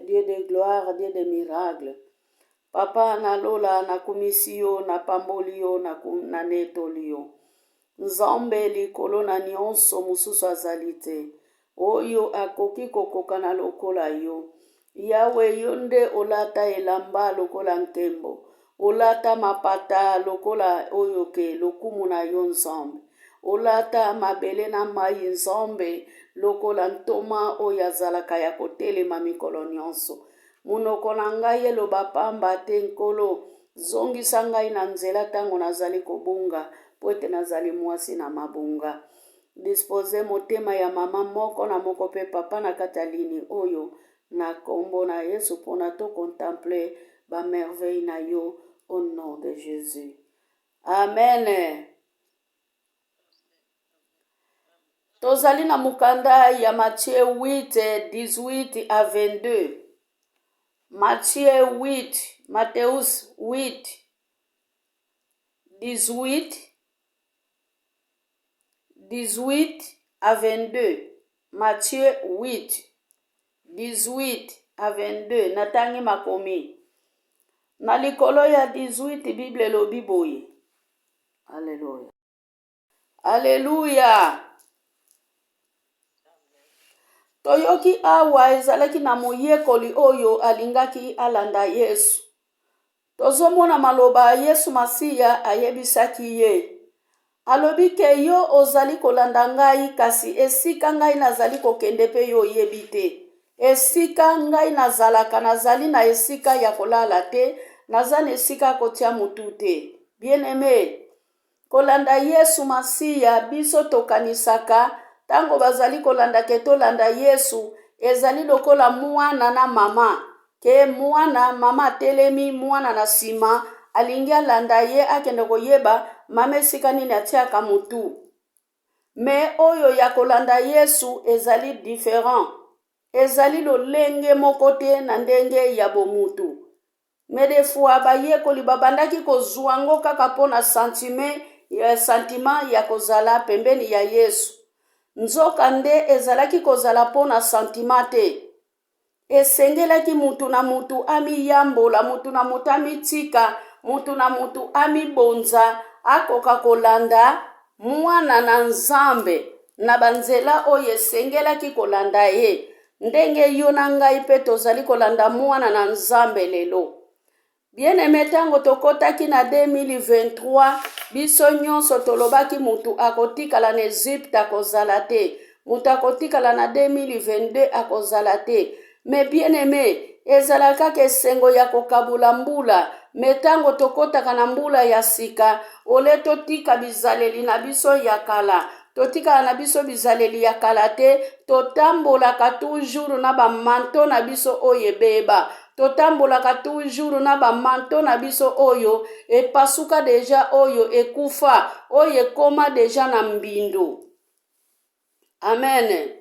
Dieu de gloire, Dieu de miracle. Papa na lola na kumisio na pambolio na netolio. Nzambe likolo na nyonso mususu azali te. Oyo akoki kokoka na lokola yo. Yawe yo nde olata elamba lokola nkembo. Olata mapata lokola oyo ke lokumu na yo nzambe. Olata mabele na mai nzambe lokola ntoma oyo azalaka ya kotelema mikolo nyonso. Munoko na ngai eloba pamba te nkolo, zongisa ngai na nzela tango nazali kobunga, po ete nazali mwasi na mabunga. Dispose motema ya mama moko na moko pe papa na katalini oyo, na kombo na Yesu pona to contemple ba merveille na yo, au nom de Jésus. Amen. Tozali na mukanda ya Matthieu 8, 18 à 22. Matthieu 8, Mattheus 8, 18 à 22. Matthieu 8, 18 à 22. Natangi makomi. Na likolo ya 18, Bible elobi boye. Alléluia. Alléluia. Toyoki awa ezalaki na moyekoli oyo alingaki alanda Yesu. Tozomona maloba Yesu Masiya ayebisaki ye. Alobi ke yo ozali kolanda ngai kasi esika ngai nazali kokende pe yo oyebi te. Esika ngai nazalaka nazali na esika ya kolala te, naza na esika kotia mutu te. Bien-aimé, kolanda Yesu Masiya biso tokanisaka tango bazali kolanda ke tolanda Yesu ezali lokola mwana na mama. Ke mwana mama telemi mwana na sima alingi alanda ye akende koyeba mama esika nini atiaka mutu. Me oyo ya kolanda Yesu ezali different. Ezali lolenge moko te na ndenge ya bomutu. Me de fois bayekoli babandaki kozwa ngo kaka pona sentiment ya kozala pembeni ya Yesu. Nzoka nde ezalaki kozala pona sentiment te. Esengelaki mutu na mutu amiyambola, mutu na mutu amitika, mutu na mutu amibonza, akoka kolanda mwana na Nzambe na banzela oyo esengelaki kolanda ye. Ndenge yo na ngai pe tozali kolanda mwana na Nzambe lelo. Bien-aimé, tango tokotaki na 2023, biso nyonso tolobaki mutu akotikala na Egypte akozala te. Mutu akotikala na 2022 akozala te. Me bien-aimé, ezalaka ke sengo ya kokabula mbula. Me tango tokotaka na mbula ya sika, ole totika bizaleli na biso ya kala. Totika na biso bizaleli ya kala te, totambolaka toujours na ba manto na biso oyo ebeba. Totambolaka toujours na ba manto na biso oyo epasuka deja oyo ekufa, oyo ekoma deja na mbindo. Amen.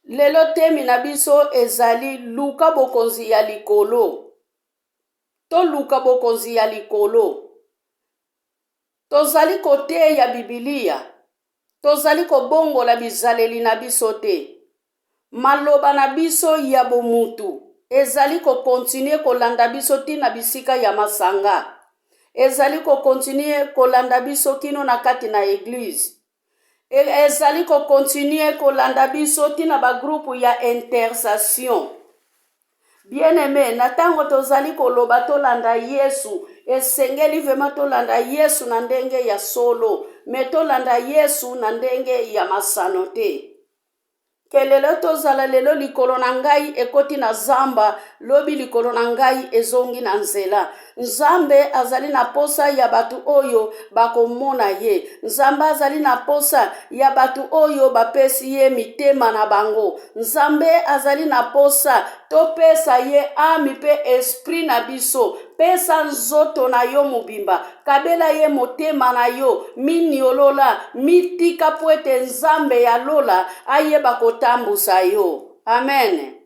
Lelo temi na biso ezali luka bokonzi ya likolo. To luka bokonzi ya likolo. Tozali kote ya Biblia. Tozali kobongola bizaleli na biso te. Maloba na biso ya bomutu. Ezali ko continue kolanda biso tina bisika ya masanga. Ezali ko continue kolanda biso kino na kati na eglise. Ezali ko continue kolanda biso tina ba groupe ya intercession. Bien-aimé, na tango tozali koloba tolanda Yesu, esengeli vema tolanda Yesu na ndenge ya solo, me tolanda Yesu na ndenge ya masano te. Kelelo tozala lelo likolo na ngai ekoti na zamba, lobi likolo na ngai ezongi na nzela. Nzambe azali na posa ya batu oyo bakomona ye. Nzambe azali na posa ya batu oyo bapesi ye mitema na bango. Nzambe azali na posa topesa ye ami pe esprit na biso. Pesa nzoto na yo mubimba. Kabela ye motema na yo. Miniolola. Mitika pwete Nzambe ya lola. Aye bakotambusa yo. Amen.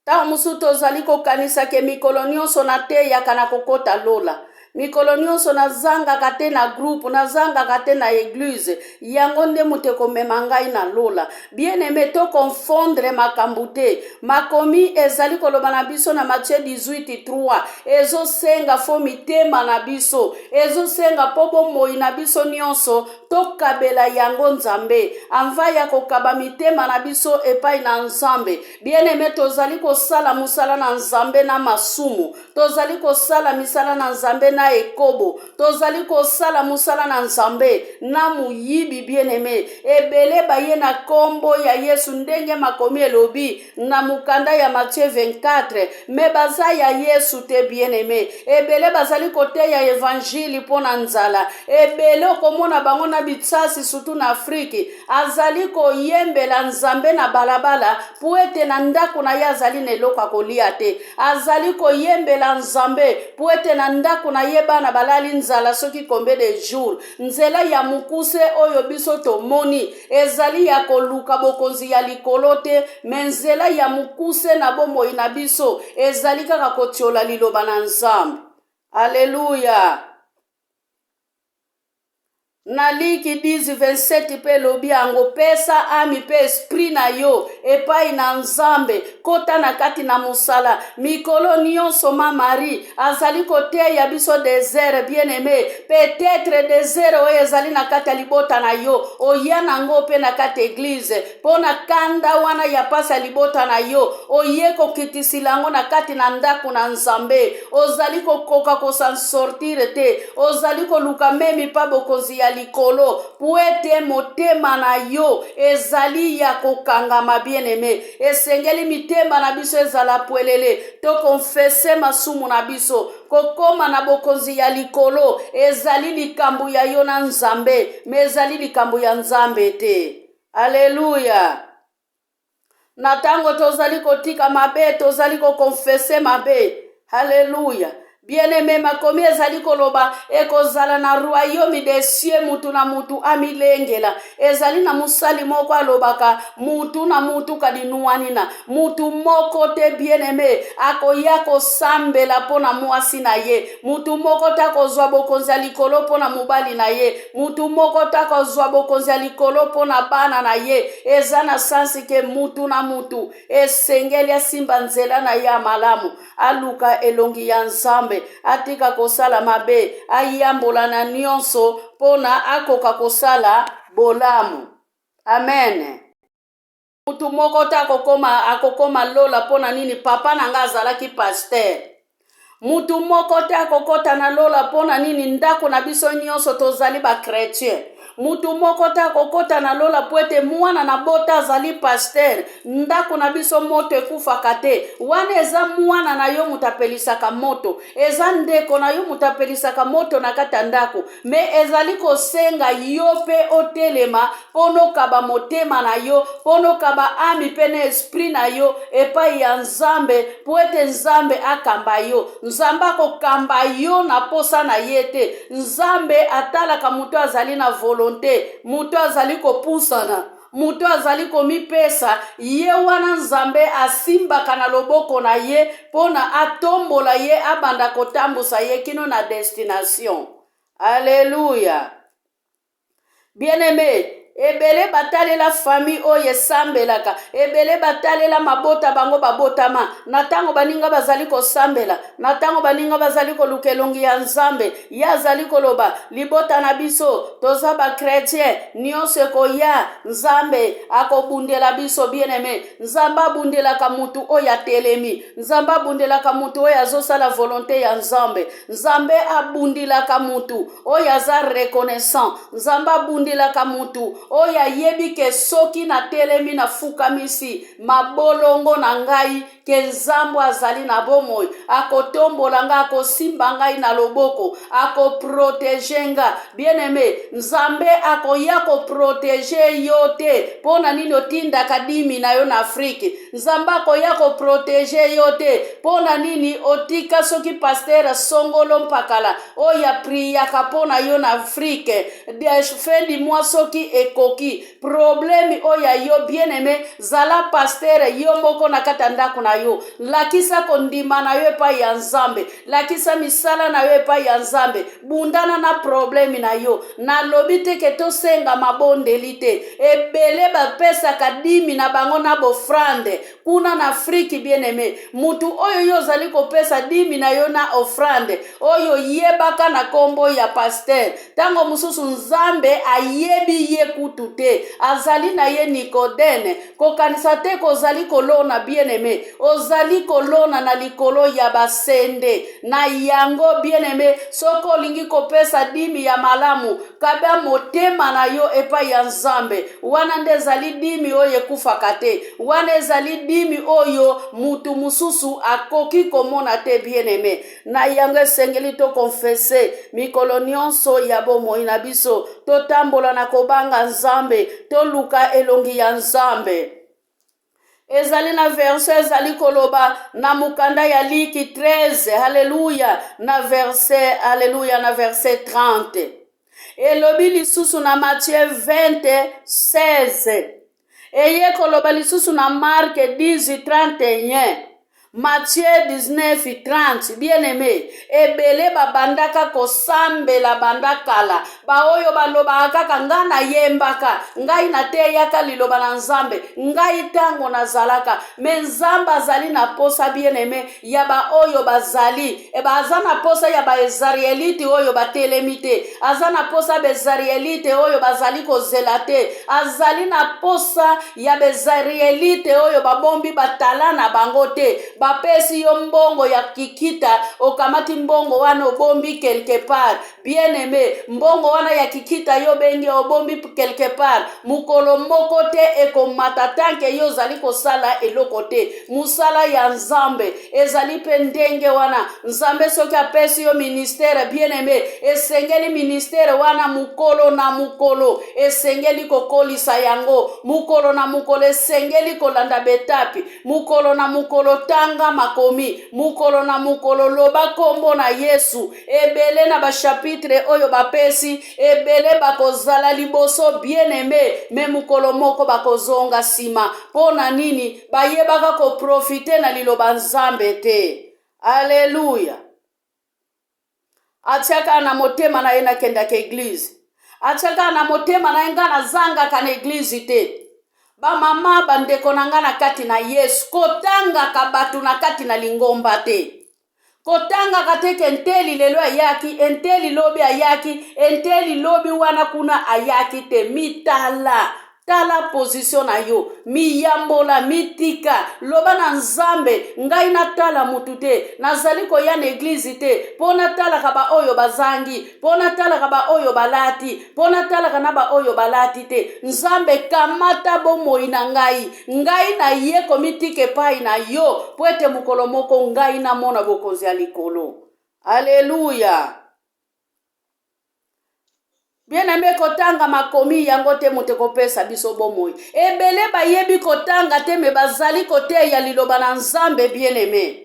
Ta musu tozali kokanisa ke mikolo nyonso na te ya kana kokota lola. mikolo nyonso nazangaka te na groupe, nazangaka te na église, yango nde moto komema ngai na lola. Bien aimé, to confondre makambo te. Makomi ezali koloba na biso na Matthieu 18:3, ezo senga fo mitema na biso, ezo senga po bomoi na biso nyonso tokabela yango Nzambe. Anva ya kokaba mitema na biso epai na Nzambe. Bien aimé, tozali kosala musala na Nzambe na masumu, tozali kosala misala na Nzambe na ekobo, tozali kosala musala na Nzambe na muyibi. Bien aimé, ebele baye na kombo ya Yesu ndenge makomi elobi na mukanda ya Matthieu 24, me baza ya Yesu te. Bien aimé, ebele bazali kote ya evangile pona nzala, ebele okomona bango na bitsasi surtout na Afrique, azali koyembela Nzambe na balabala po ete na ndako na ye azali na eloko kolia te, azali koyembela Nzambe po ete na ndako na ye bana balali nzala soki combien de jours. Nzela ya mukuse oyo biso tomoni ezali ya koluka bokonzi ya likolo te, me nzela ya mukuse na bomoi na biso ezali kaka kotiola liloba na Nzambe. Alléluia. Na Liki 10:27 pe lobi yango, pesa ami pe esprit na yo epai na Nzambe, kota na kati na musala. Mikolo nyonso ma Marie azali koteya biso désert. Bien aimé, peut-être désert oyo ezali na kati ya libota na yo, oya nango pe na kati église pona kanda wana ya pasa libota na yo, oye kokitisilango na kati na ndako na Nzambe. Ozali kokoka kosan sortir te, ozali koluka memi pa bokonzi ya likolo po ete motema na yo ezali ya kokangama. Bien aimé, esengeli mitema na biso ezala pwelele, to konfese masumu na biso, kokoma na bokonzi ya likolo ezali likambo ya yo na Nzambe, me ezali likambo ya Nzambe te. Alléluia. Na tango tozali kotika mabe, tozali kokonfese mabe. Alléluia. Bien aimé, makomi ezali koloba ekozala na royaume des cieux mutu na mutu amilengela. Ezali na musali moko alobaka mutu na mutu kadinuanina, mutu moko te. Bien aimé, akoya kosambela pona mwasi na ye, mutu moko ta kozwa bokonzi ya likolo pona mubali na ye, mutu moko ta kozwa bokonzi ya likolo pona bana na ye. Eza na sansi ke mutu na mutu esengeli asimba nzela na ya malamu, aluka elongi ya Nzambe, atika kosala mabe, ayambola na nyonso pona akoka kosala bolamu. Amen. Mutu moko ta akokoma lola pona nini papa nanga azalaki pasteur. Mutu moko ta kokota na lola pona nini ndako na biso nyonso tozali ba chrétien. Mutu moko ta kokota na lola poete mwana na bota azali pasteur, ndako na biso moto ekufaka te. Wana eza mwana na yo mutapelisaka moto, eza ndeko na yo mutapelisaka moto na kata ndako, me ezali kosenga yo pe otelema pono kaba motema na yo, pono kaba ami pene esprit na yo epai ya Nzambe, poete Nzambe akamba yo. Nzambe akokamba yo na posa na yete. Nzambe atalaka mutu azali na volonté, mutu azali kopusana, mutu azali komipesa ye wana Nzambe asimbaka na loboko na ye pona atombola ye abanda kotambusa ye kino na destination. Alléluia. Bien aimé, ebele batalela famille oyo esambelaka, ebele batalela mabota bango babotama, na tango baninga bazali kosambela, na tango baninga bazali koluka elongi ya Nzambe, ya azali koloba libota na biso toza ba chrétien nyonso ekoya, Nzambe akobundela biso. Bien aimé, Nzambe abundelaka mutu oyo atelemi, Nzambe abundelaka mutu oyo azosala volonté ya Nzambe, Nzambe abundilaka mutu oyo aza reconnaissant, Nzambe abundilaka mutu oyo ayebi ke soki na telemi na fukamisi mabolongo na ngai ke Nzambe azali na bomoi, akotombola nga, akosimba ngai na loboko, akoprotege nga. Bien aimé, Nzambe akoya koprotege yo te pona nini otindaka dimi na yo na Afrique. Nzambe akoya koprotege yo te pona nini otika soki pasteur Songolo Mpakala oya priyaka pona yo na Afrique de fin du mois soki ekoki problème oya yo. Bien aimé, zala pasteur yo moko na kata ndako na na yo, lakisa kondima na yo epai ya Nzambe, lakisa misala na yo epai ya Nzambe, bundana na problemi na yo. Na lobi te ke tosenga mabondeli te, ebele bapesaka dimi na bango na bofrande kuna na Afriki bien-aimé. Mutu oyo yo zali kopesa dimi na yo na ofrande oyo yebaka na kombo ya pasteur, tango mususu Nzambe ayebi ye kutu te, azali na ye Nikodene, kokanisa te kozali kolona bien-aimé, ozali kolona na likolo ya basende. Na yango bien-aimé, soko olingi kopesa dimi ya malamu, kabia motema na yo epai ya Nzambe, wana nde ezali dimi oyo ekufaka te, wana ezali dimi oyo mutu mususu akoki komona te bien-aimé. Na yango esengeli to konfese mikolo nyonso ya bomoi na biso, totambola na kobanga Nzambe, toluka elongi ya Nzambe. Ezali na verse ezali koloba na mukanda ya liki 13, haleluya, na verse 30. Elobi lisusu na Matthieu 20:16. Eye koloba lisusu na Mark 10:31. Matthieu 19:30. Bien-aimé, ebele babandaka kosambela bandakala, baoyo baloba kaka nga na yembaka, ngai na teyaka liloba na Nzambe, ngai tango nazalaka. Me Nzambe azali na posa bien-aimé ya baoyo bazali, aza na posa ya baezarielite oyo batelemi te, aza na posa bezarielite oyo bazali kozela te, azali na posa ya bezarielite oyo babombi batala na bango te. Bapesi yo mbongo ya kikita, okamati mbongo wana obombi quelque part. Bien-aimé, mbongo wana ya kikita yo bengi obombi quelque part, mukolo moko te ekomata tanke yo zali kosala eloko te. Musala ya Nzambe ezali pendenge wana. Nzambe soki apesi yo ministère bien-aimé, esengeli ministère wana mukolo na mukolo esengeli kokolisa yango, mukolo na mukolo esengeli kolanda betapi, mukolo na mukolo tanga makomi, mukolo na mukolo loba kombo na Yesu. Ebele na bashapitre oyo bapesi, ebele bakozala liboso bien-aimé, me mukolo moko bakozonga sima. Pona nini? Bayebaka ko profite na liloba Nzambe te. Haleluya. Atiaka na motema na yena kenda ke eglise, atiaka na motema na yenga na zanga kana eglise te. Ba mama bandeko nanga na kati na Yesu, kotanga kabatu na kati na lingomba te. Kotanga kateke enteli lelo ayaki, enteli lobi ayaki, enteli lobi wana kuna ayaki te. Mitala, tala position na yo, miyambola, mitika, loba na Nzambe, ngai na tala mutu te, nazali koya na eglise te, pona tala kaba oyo bazangi, pona tala kaba oyo balati, pona tala kanaba oyo balati te. Nzambe kamata bomoi na ngai, ngai na ye komitike pai na yo, pwete mukolo moko ngai na mona bokonzi ya likolo. Haleluya. Bien-aimé, kotanga makomi yango te mote kopesa biso bomoi. Ebele bayebi kotanga te me bazali kote ya liloba na Nzambe bien-aimé.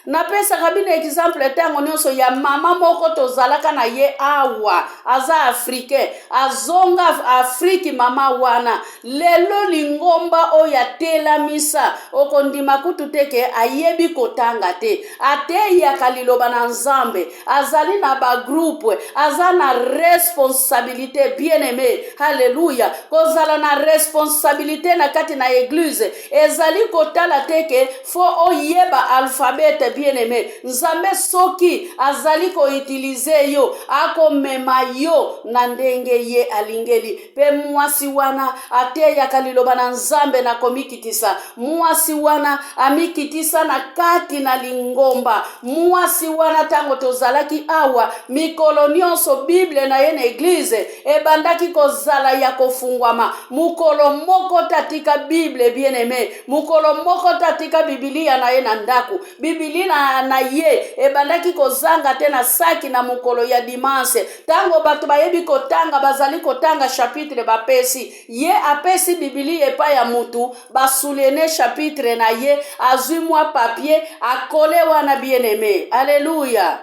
Napesa kabine example tango nyonso ya mama moko tozalaka na ye awa, aza africain, azonga Afriki mama wana. Lelo lingomba oya tela misa, okondima kutu teke ayebi kotanga te. Ate ya kaliloba na Nzambe, azali na ba groupe, aza na responsabilité bien-aimé. Haleluya. Kozala na responsabilité na kati na eglise, ezali kotala teke fo oyeba alphabete bien-aimé. Nzambe soki azali ko utilize yo, ako mema yo na ndenge ye alingeli. Pe mwasi wana ate ya kaliloba na Nzambe na komikitisa. Mwasi wana amikitisa na kati na lingomba. Mwasi wana tango tozalaki awa, mikolo nyonso Bible na ye na eglise, ebandaki kozala ya kofungwama. Mukolo moko tatika Bible bien-aimé. Mukolo moko tatika Biblia na ye na ndaku. Biblia na ye ebandaki kozanga te na saki na mukolo ya dimanche. Tango batu bayebi kotanga bazali kotanga chapitre bapesi, ye apesi Biblia epa ya mutu, basulene chapitre na ye, azui mwa papier, akole wana bien-aimé. Alléluia.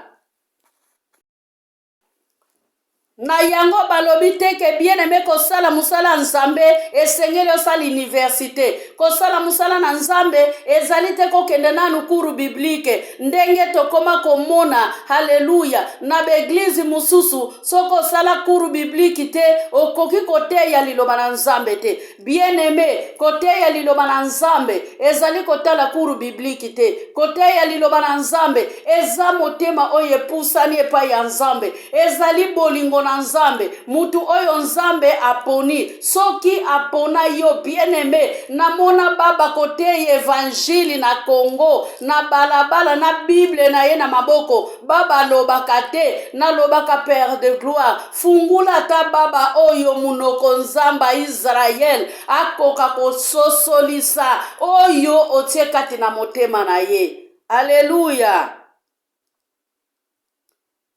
na yango balobi te ke bien aimé kosala musala nzambe esengeli osala université. Kosala musala na nzambe ezali te kokende nanu kuru biblike ndenge tokoma komona haleluya na beglize mususu soko osala kuru bibliki te okoki koteya liloba na nzambe te. Bien aimé koteya liloba na nzambe ezali kotala kuru bibliki te. Koteya liloba na nzambe eza motema oyo epusani epai ya nzambe, ezali bolingo na nzambe. Mutu oyo nzambe aponi soki apona yo bien aimé namona baba koteya evanjili na Congo na balabala na Bible na ye na maboko baba lobaka te na lobaka Père de gloire fungula ta baba oyo munoko nzamba Israel akoka kososolisa oyo otie kati na motema na ye. Alléluia.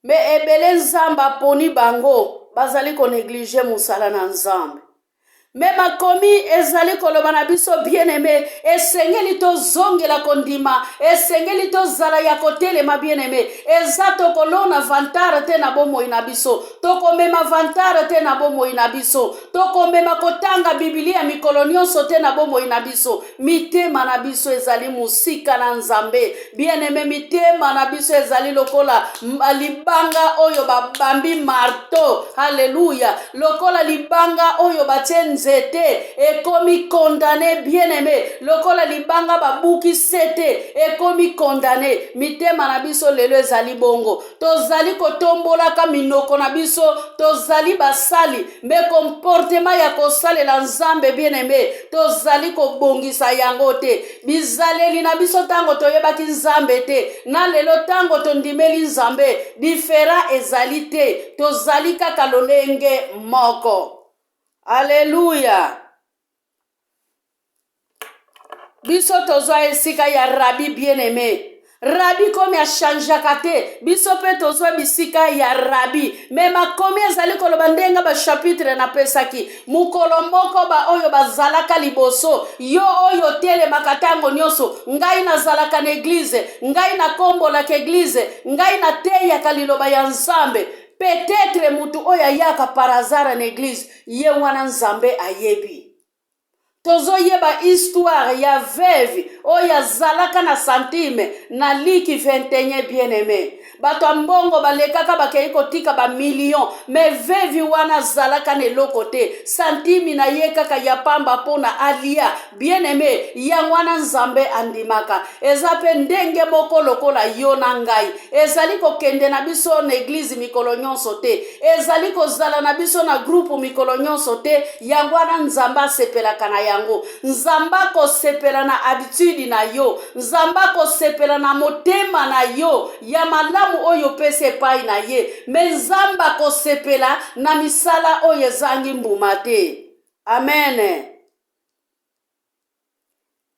Me ebele nzamba poni bango bazali ko néglige musala na nzambe. Me makomi ezali koloba na biso bien aimé esengeli to zongela kondima esengeli to zala ya kotelema bien aimé eza to kolona vantara te na bomoi na biso to komema vantara te na bomoi na biso to komema kotanga Biblia mikolo nyonso te na bomoi na biso. Mitema na biso ezali musika na nzambe bien aimé. Mitema na biso ezali lokola libanga oyo babambi marto haleluya lokola libanga oyo batie nzete ekomi condamné bien aimé lokola libanga babuki sete ekomi condamné. Mitema na biso lelo ezali bongo tozali kotombolaka minoko na biso tozali basali me comportement ya kosalela nzambe bien aimé tozali kobongisa yango te. Bizaleli na biso tango toyebaki nzambe te na lelo tango tondimeli nzambe difera ezali te tozali kaka lolenge moko. Alléluia. Biso tozwa esika ya rabi bien aimé. Rabi komi a changeaka te biso pe tozwa bisika ya rabi me makomi ezali koloba ndenga ba chapitre na pesaki mukolo moko ba oyo bazalaka liboso yo oyo telemaka tango nyonso ngai nazalaka na eglize ngai na kombolaka eglize ngai na teyaka liloba ya nzambe. Peut-être mutu oyo ayaka parazara na eglise ye wana nzambe ayebi. Tozo yeba histoire ya veuve oyo azalaka na santime na liki 21 bien aimé. Bato mbongo balekaka bakei kotika ba million me veuve wana azalaka na eloko te santimi na ye kaka ya pamba pona alia bien aimé ya wana nzambe andimaka. Eza pe ndenge moko lokola yo na ngai ezali kokende na biso na eglise mikolo nyonso te ezali kozala na biso na groupe mikolo nyonso te yango wana nzamba sepelaka na yango. Nzamba kosepela na habitude na yo nzamba kosepela na motema na yo ya malamu oyo pese pai na ye me nzamba kosepela na misala oyo zangi mbuma te. Amen.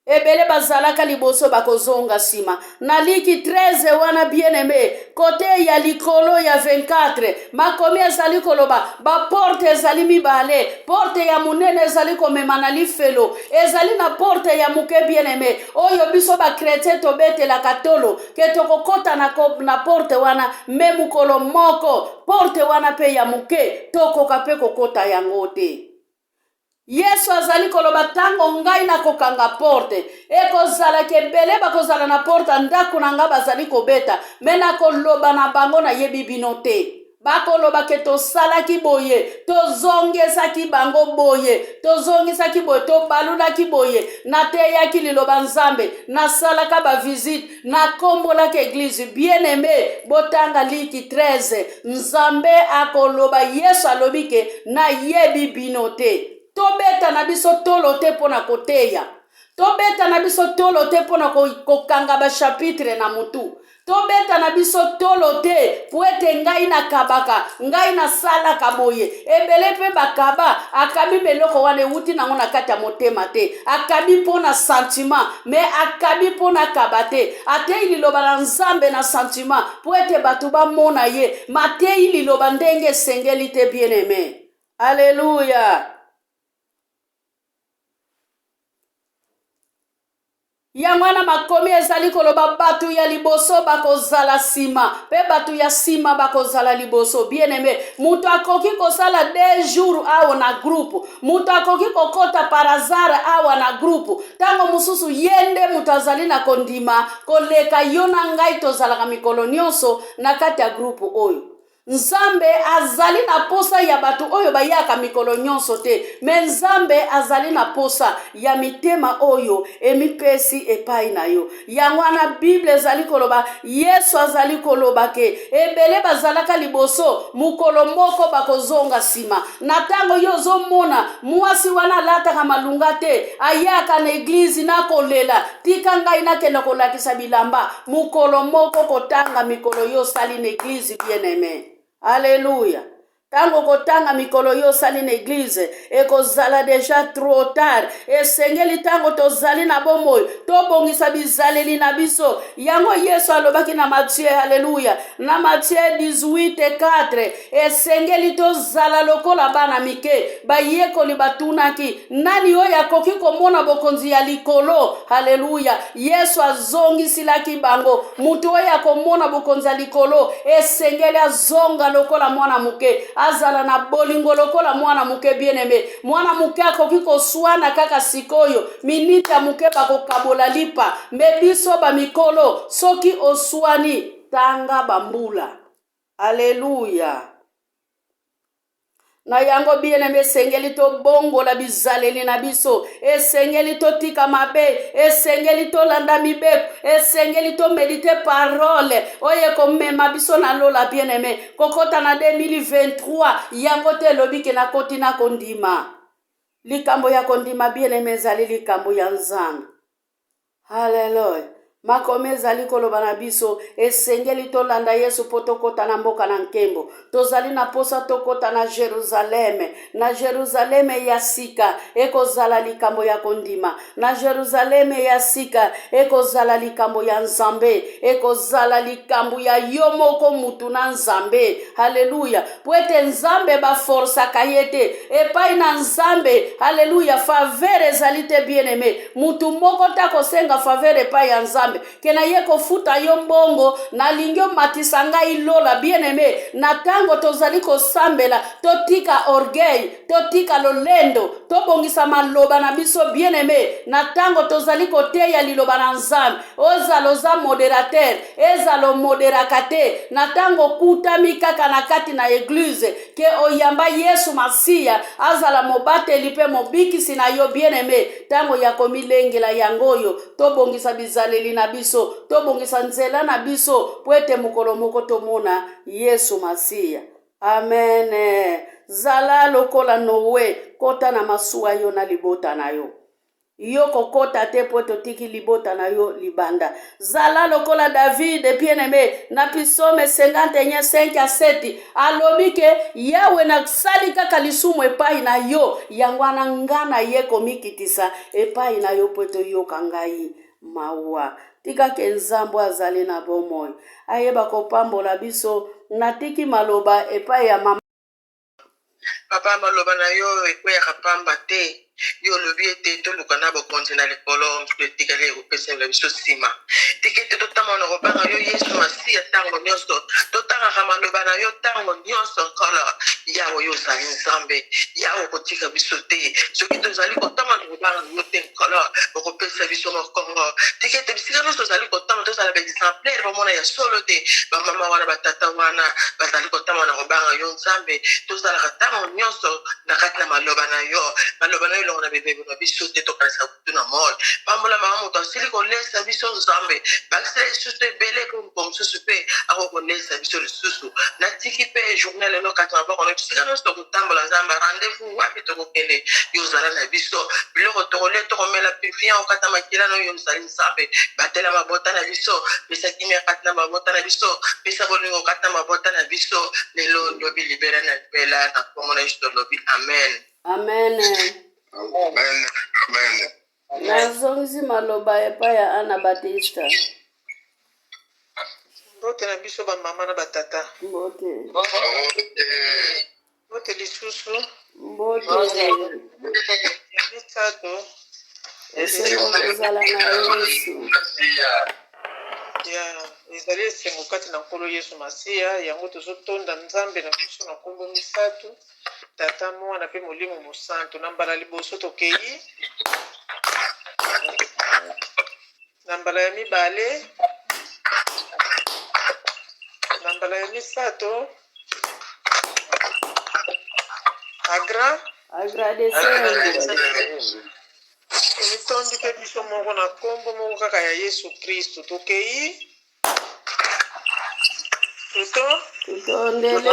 Ebele bazalaka liboso bakozonga sima na liki 13 wana bien aimé kote ya likolo ya 24 makomi ezali koloba ba porte ezali mibale porte ya munene ezali komema na lifelo ezali na porte ya muke bien aimé oyo biso ba chrétien tobetela katolo ke tokokota na porte wana me mukolo moko porte wana pe ya muke tokoka pe kokota yango te. Yesu azali koloba tango ngai na kokanga porte ekozala kebele bakozala na porte ndako na nga bazali kobeta me na koloba na bango na yebi bino te. Bakoloba ke tosalaki boye tozongesaki bango boye tozongisaki boye tobalulaki boye na teyaki liloba nzambe nasalaka ba visite na kombolaka eglise bien aimé botanga liki 13 nzambe akoloba Yesu alobike na yebi bino te. Tobeta na biso tolo te pona koteya. Tobeta na biso tolo te pona kokanga ba chapitre na mutu. Tobeta na biso tolo te puete ngai na kabaka ngai na sala kaboye ebele pe bakaba akabi beloko wane wuti nango na kati ya motema te akabi pona sentiment me akabi pona kabate ate liloba na nzambe na sentiment puete batu ba mona ye mate liloba ndenge sengeli te bien aimé. Alléluia. Yangwana makomi ezali koloba batu ya liboso bakozala sima pe batu ya sima bakozala liboso. Bien aimé, mutu akoki kosala 2 jours awa na groupe, mutu akoki kokota par hasard awa na groupe, tango mususu yende mutu azali na kondima koleka yo na ngai tozalaka mikolo nyonso na kati ya groupe oyo. Nzambe azali na posa ya batu oyo bayaka mikolo nyonso te, me Nzambe azali na posa ya mitema oyo emipesi epai na yo. Yangwana Bible azali koloba, Yesu azali koloba ke ebele bazalaka liboso, mukolo moko bakozonga sima. Na tango yo zomona mwasi wana lataka malunga te, ayaka na eglize na kolela, tika ngai nakenda kolakisa bilamba, mukolo moko kotanga mikolo yo sali na eglize. Bien aimé, Alléluia. Tango kotanga mikolo yo sali na eglise, ekozala deja trop tard. Esengeli tango tozali na bomoyo, tobongisa bizaleli na biso. Yango Yesu alobaki na Matthieu, Alléluia. Na Matthieu 18:4, esengeli tozala lokola bana mike. Bayekoli batunaki, nani oyo akoki komona bokonzi ya likolo? Alléluia. Yesu azongisilaki bango, mutu oyo akomona bokonzi ya likolo, esengeli azonga lokola mwana muke. Azala na bolingo lokola mwana muke. Bien aimé, mwana muke akoki koswana kaka sikoyo, minita muke bakokabola lipa. Mebiso ba mikolo, soki oswani tanga bambula. Alléluia. Na yango bien aimé, esengeli to bongo la bizaleli na biso, esengeli to tika mabe, esengeli to landa mibeko, esengeli to medite parole oye komema biso na lola. Bien aimé, kokota na 2023 yango te lobi ke na koti na kondima. Likambo ya kondima bien aimé zali likambo ya Nzambe. Hallelujah. Makomi ezali koloba na biso, esengeli tolanda Yesu po tokota na mboka na nkembo. Tozali na posa tokota na Jerusaleme. Na Jerusaleme ya sika ekozala likambo ya kondima. Na Jerusaleme ya sika ekozala likambo ya Nzambe. Ekozala likambo ya yomoko mutu na Nzambe. Haleluya. Pwete Nzambe ba forsa kayete. Epai na Nzambe. Haleluya. Favere zalite bien aimé. Mutu moko tako senga favere epai ya Nzambe. Kena yeko futa yo mbongo na lingyo matisanga ilola. Bien aimé, na tango tozali kosambela, totika orgueil, totika lolendo, tobongisa maloba na biso. Bien aimé, na tango tozali koteya liloba na Nzambe, ozaloza moderateur, ezalo moderakate, na tango kutami kaka na kati na eglise, ke oyamba Yesu Masia, azala mobate lipe mobikisi na yo. Bien aimé, tango ya komilengela yangoyo, tobongisa bizaleli na biso, tobongisa nzela na biso, pwete mukolo moko tomona Yesu Masia. Amen. Zala lokola Noe, kota na masuwa yo na libota na yo. Yo kokota te po totiki libota na yo libanda. Zala lokola David, bien aimé, na Psaume 51:5-7, alobike yawe na sali kaka lisumu epai na yo, yangwana ngana ye komikitisa epai na yo po toyoka ngai mawa. Tika ke Nzambo azali na bomoyo, ayeba kopambola biso. Natiki maloba epai ya mama. Papa maloba na yo ekwea kapamba te. Yo lobi ete toluka na bokonzi na likolo tikale kopesa biso sima. Tikete totama na robanga yo Yesu Masia tango nyonso. Totanga maloba na yo tango nyonso kala. Yawo yo zali Nzambe. Yawo kotika biso te. Soki tozali kotama na robanga yo te kala kopesa biso mokongo. Tikete bisika nyonso zali kotama tozala ba exemplaire bomona ya solo te. Ba mama wana batata wana bazali kotama na robanga yo Nzambe. Tozala tango nyonso na kati na maloba na yo. Maloba na yo longa na bebe na biso te tokalisa kutu na mol. Pambola mama moto asili kolesa biso Nzambe. Bakisela lisusu ebele ko mosusu pe ako kolesa biso lisusu. Na tiki pe journal no kati na boko na bisika nyonso kotambola Nzambe. Rendez-vous wapi tokokende yo zala na biso. Biloko tokole tokomela purifiant okata makila no yo zali Nzambe. Batela mabota na biso. Pesa kimia kati na mabota na biso. Pesa bolingo kata mabota na biso. Lelo lobi libera na bela na komona isto lobi. Amen. Amen. Amen. Amen. Nazongisi maloba epai ya Ana Batista. Mbote na biso ba mama na batata. Mbote. Mbote lisusu. Mbote. Mitatu. esengo ezala na Yesu. Ya ezali esengo kati na nkolo Yesu Masiya yango tozotonda Nzambe na biso na kombo misatu Tata Mwana pe Molimo Mosantu na mbala liboso tokei na mbala ya mibale na mbala ya misato Agradecer. emitondi pe biso moko na kombo moko kaka ya Yesu Kristo tokei Tutondele.